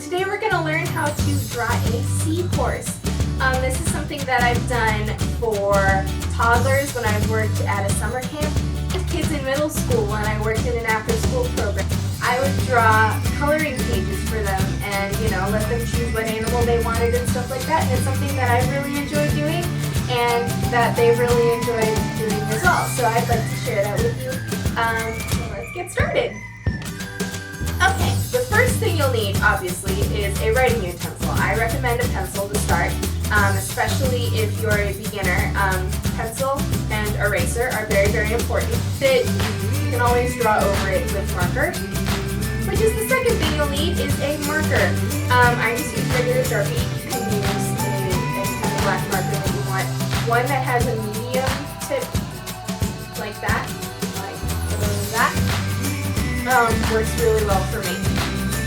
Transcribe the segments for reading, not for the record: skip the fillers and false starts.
today we're going to learn how to draw a seahorse. This is something that I've done for toddlers when I've worked at a summer camp, with kids in middle school when I worked in an after-school program. I would draw coloring pages for them and, let them choose what animal they wanted and stuff like that. And it's something that I really enjoy doing and that they really enjoy doing as well. So I'd like to share that with you. So let's get started. Okay, the first thing you'll need, obviously, is a writing utensil. I recommend a pencil to start, especially if you're a beginner. Pencil and eraser are very, very important. You can always draw over it with marker. Which is the second thing you'll need is a marker. I just use regular Sharpie. You can use any kind of black marker that you want. One that has a medium tip, like that, works really well for me.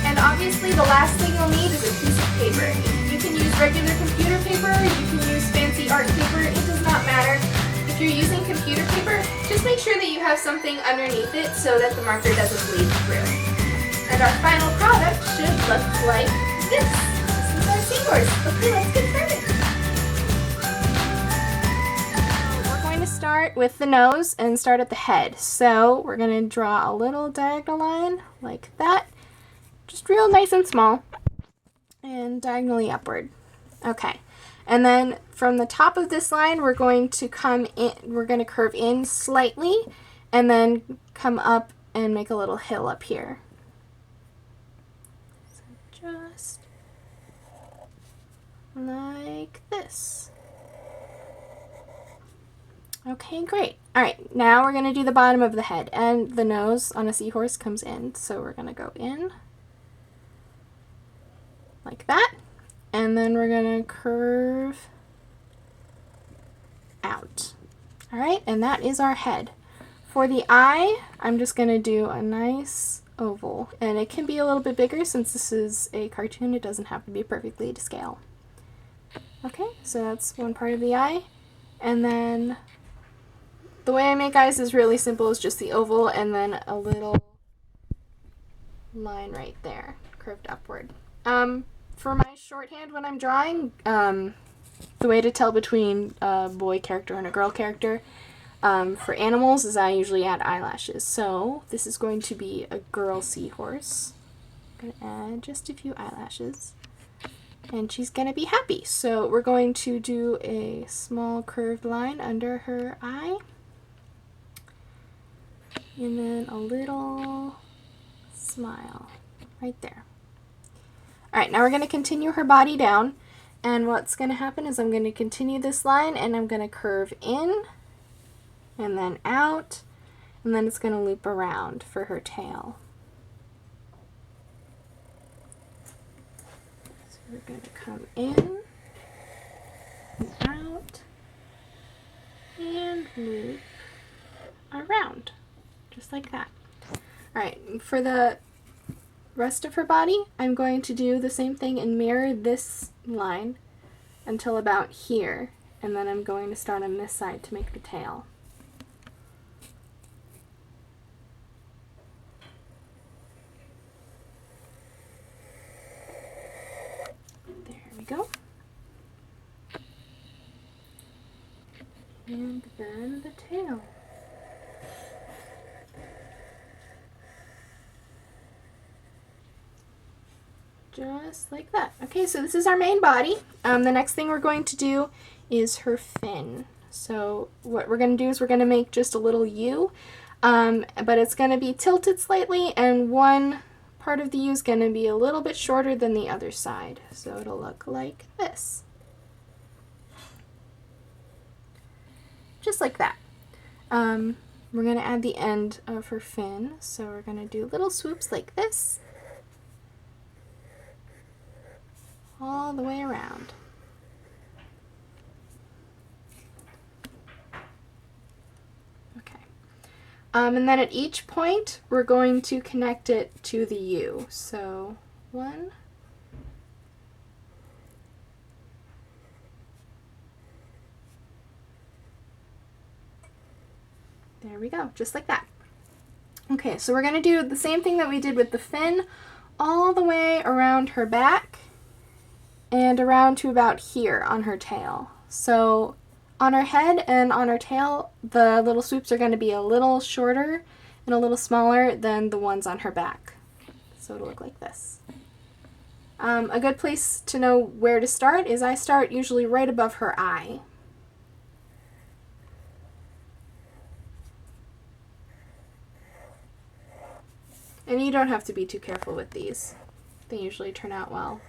And obviously the last thing you'll need is a piece of paper. You can use regular computer paper, you can use fancy art paper, it does not matter. If you're using computer paper, just make sure that you have something underneath it so that the marker doesn't bleed through. And our final product should look like this. This is our seahorse. Okay, let's get started. Start with the nose and start at the head. So we're going to draw a little diagonal line like that, just real nice and small, and diagonally upward. Okay, and then from the top of this line we're going to come in, we're going to curve in slightly and then come up and make a little hill up here. So just like this. Okay, great. Alright, now we're going to do the bottom of the head, and the nose on a seahorse comes in, so we're going to go in like that, and then we're going to curve out. Alright, and that is our head. For the eye, I'm just going to do a nice oval, and it can be a little bit bigger since this is a cartoon. It doesn't have to be perfectly to scale. Okay, so that's one part of the eye, and then the way I make eyes is really simple. It's just the oval and then a little line right there, curved upward. For my shorthand when I'm drawing, the way to tell between a boy character and a girl character for animals is I usually add eyelashes. So this is going to be a girl seahorse. I'm going to add just a few eyelashes. And she's going to be happy. So we're going to do a small curved line under her eye. And then a little smile right there. Alright, now we're going to continue her body down. And what's going to happen is I'm going to continue this line and I'm going to curve in and then out. And then it's going to loop around for her tail. So we're going to come in and out and loop around. Just like that. Alright, for the rest of her body, I'm going to do the same thing and mirror this line until about here, and then I'm going to start on this side to make the tail. There we go. And then the tail. Just like that. Okay, so this is our main body. The next thing we're going to do is her fin. So what we're going to do is we're going to make just a little U, but it's going to be tilted slightly, and one part of the U is going to be a little bit shorter than the other side. So it'll look like this. Just like that. We're going to add the end of her fin, so we're going to do little swoops like this. All the way around. Okay. And then at each point, we're going to connect it to the U. So, one. There we go, just like that. Okay, so we're going to do the same thing that we did with the fin all the way around her back and around to about here on her tail. So on her head and on her tail, the little swoops are going to be a little shorter and a little smaller than the ones on her back. So it'll look like this. A good place to know where to start is I start usually right above her eye. And you don't have to be too careful with these. They usually turn out well.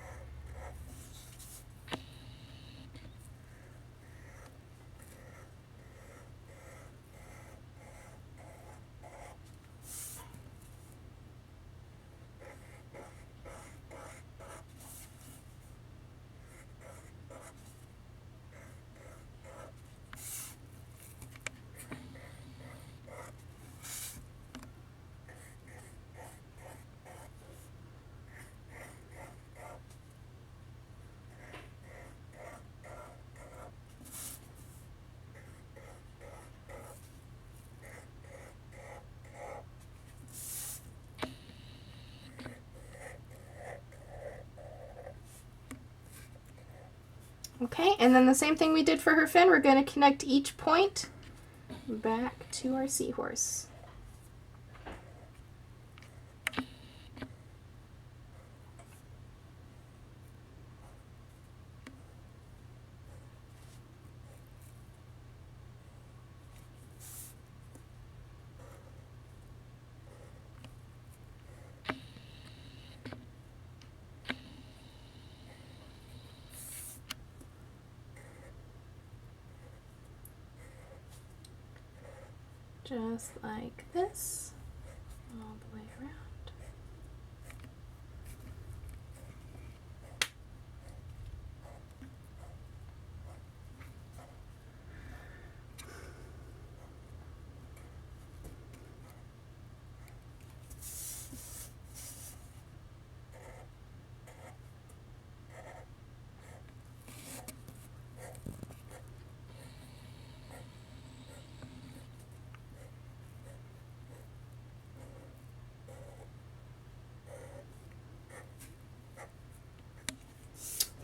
Okay, and then the same thing we did for her fin, we're going to connect each point back to our seahorse. Just like this, all the way around.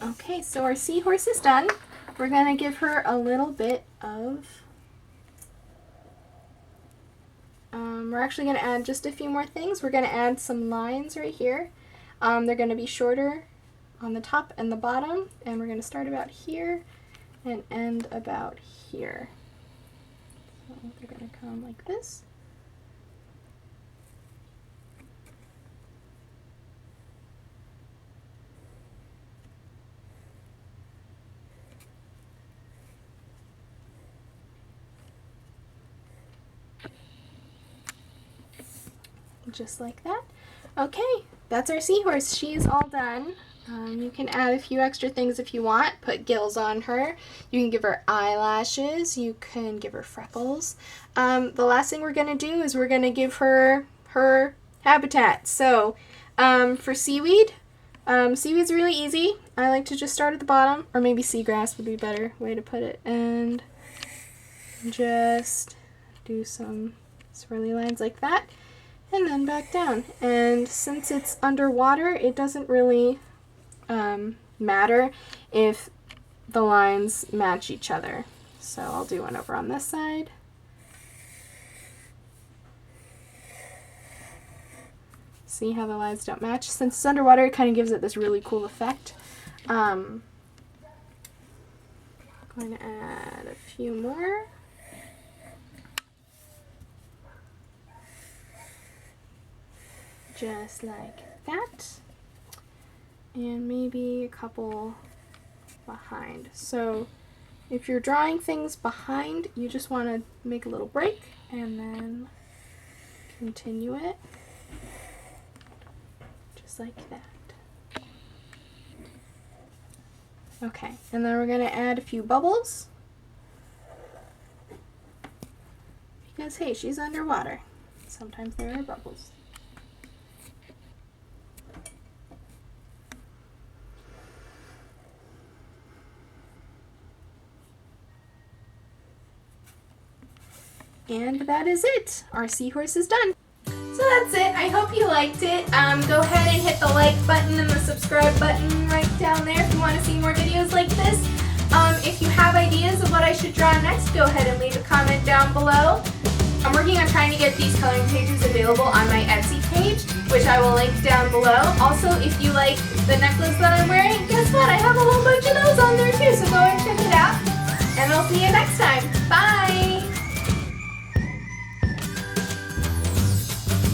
Okay, so our seahorse is done. We're going to give her a little bit of, we're actually going to add just a few more things. We're going to add some lines right here. They're going to be shorter on the top and the bottom, and we're going to start about here and end about here. So they're going to come like this. Just like that. Okay, that's our seahorse. She is all done. You can add a few extra things if you want. Put gills on her. You can give her eyelashes. You can give her freckles. The last thing we're going to do is we're going to give her her habitat. So for seaweed, seaweed's really easy. I like to just start at the bottom, or maybe seagrass would be a better way to put it, and just do some swirly lines like that. And then back down. And since it's underwater, it doesn't really matter if the lines match each other. So I'll do one over on this side. See how the lines don't match? Since it's underwater, it kind of gives it this really cool effect. I'm going to add a few more. Just like that, and maybe a couple behind. So if you're drawing things behind, you just want to make a little break and then continue it just like that. Okay, and then we're going to add a few bubbles because hey, she's underwater. Sometimes there are bubbles. And that is it. Our seahorse is done. So that's it. I hope you liked it. Go ahead and hit the like button and the subscribe button right down there if you want to see more videos like this. If you have ideas of what I should draw next, go ahead and leave a comment down below. I'm working on trying to get these coloring pages available on my Etsy page, which I will link down below. Also, if you like the necklace that I'm wearing, guess what? I have a whole bunch of those on there too, so go ahead